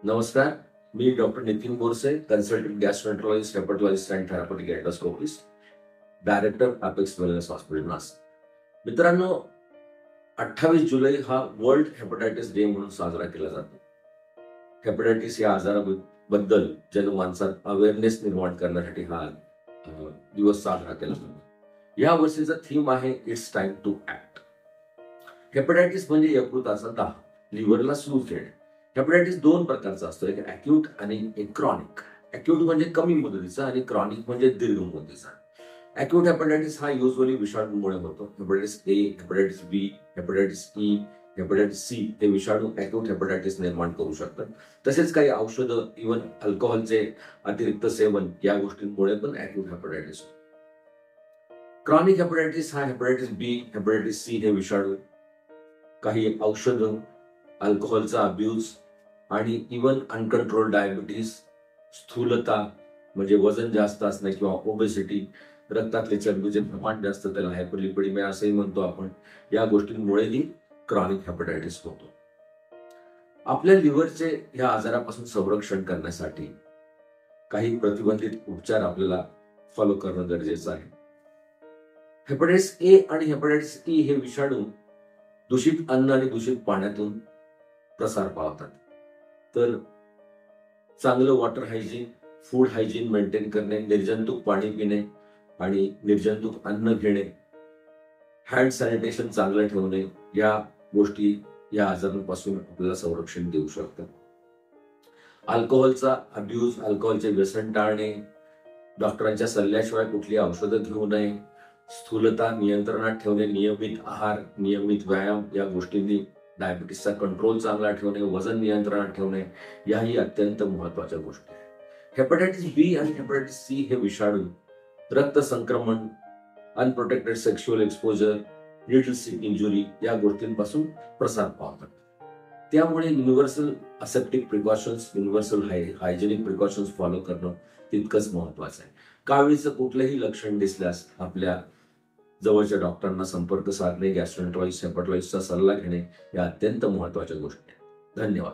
नमस्कार, मी doctor Nitin Borse, consultant gastroenterologist, hepatologist and therapeutic endoscopist, director apex wellness hospital Nashik. मित्रांनो, 28 जुलै हा वर्ल्ड हेपॅटायटिस डे म्हणून साजरा केला जातो. हेपॅटायटिस या आजाराबद्दल जनमानसात अवेअरनेस निर्माण करण्यासाठी हा दिवस साजरा केला जातो. या वर्षीचा थीम आहे it's time to act. Hepatitis म्हणजे यकृताचा दाह, लिव्हरला सूज देणे. हेपॅटायटिस दोन प्रकारचा असतो, एक अॅक्यूट आणि एक क्रॉनिक. अॅक्यूट म्हणजे कमी मुदतीचा आणि क्रॉनिक म्हणजे दीर्घ मुदतीचा. अॅक्यूट हेपॅटायटिस हा युजली विषाणूमुळे होतो. हेपॅटायटिस ए, हेपॅटायटिस बी, हेपॅटायटिस ई, हेपॅटायटिस सी हे विषाणू अॅक्यूट हेपॅटायटिस निर्माण करू शकतात. तसेच काही औषधं, इव्हन अल्कोहोलचे अतिरिक्त सेवन या गोष्टींमुळे पण अॅक्यूट हेपॅटायटिस होतो. क्रॉनिक हेपॅटायटिस हा हेपॅटायटिस बी, हेपॅटायटिस सी हे विषाणू, काही औषधं, अल्कोहोलचा अब्यूज आणि इव्हन अनकंट्रोल डायबिटीस, स्थूलता म्हणजे वजन जास्त असणं किंवा ओबेसिटी, रक्तातले चरबीचे प्रमाण जास्त, त्याला हायपरलिपिडेमिया असंही म्हणतो आपण, या गोष्टींमुळेही क्रॉनिक हेपॅटायटिस होतो. आपल्या लिव्हरचे या आजारापासून संरक्षण करण्यासाठी काही प्रतिबंधित उपचार आपल्याला फॉलो करणं गरजेचं आहे. हेपॅटायटिस ए आणि हेपॅटायटिस ई हे विषाणू दूषित अन्न आणि दूषित पाण्यातून प्रसार पावतात. तर चांगलं water hygiene, food hygiene maintain करणे, निर्जंतुक पाणी पिणे आणि निर्जंतुक अन्न घेणे, हँड सॅनिटेशन चांगलं ठेवणे, या गोष्टी या आजारांपासून आपल्याला संरक्षण देऊ शकतात. अल्कोहोलचा अब्यूज, अल्कोहोलचे व्यसन टाळणे, डॉक्टरांच्या सल्ल्याशिवाय कुठली औषधं घेऊ नये, स्थूलता नियंत्रणात ठेवणे, नियमित आहार, नियमित व्यायाम या गोष्टींनी डायबिटीसचा कंट्रोल चांगला ठेवणे, वजन नियंत्रणात ठेवणे, याही अत्यंत महत्वाच्या गोष्टी आहेत. हेपॅटायटिस बी आणि हेपॅटायटिस सी हे विषाणू रक्त संक्रमण, अनप्रोटेक्टेड सेक्शुअल एक्सपोजर, लिटल सिक इंजुरी या गोष्टींपासून प्रसार पावतात. त्यामुळे universal aseptic precautions, universal hygienic precautions follow करणं तितकंच महत्वाचं आहे. कावीळीचं कुठलंही लक्षण दिसल्यास आपल्या जवळच्या डॉक्टरांना संपर्क साधणे, गॅस्ट्रोएंटरोलॉजिस्ट, हेपॅटॉलॉजिस्टचा सल्ला घेणे या अत्यंत महत्वाच्या गोष्टी आहेत. धन्यवाद.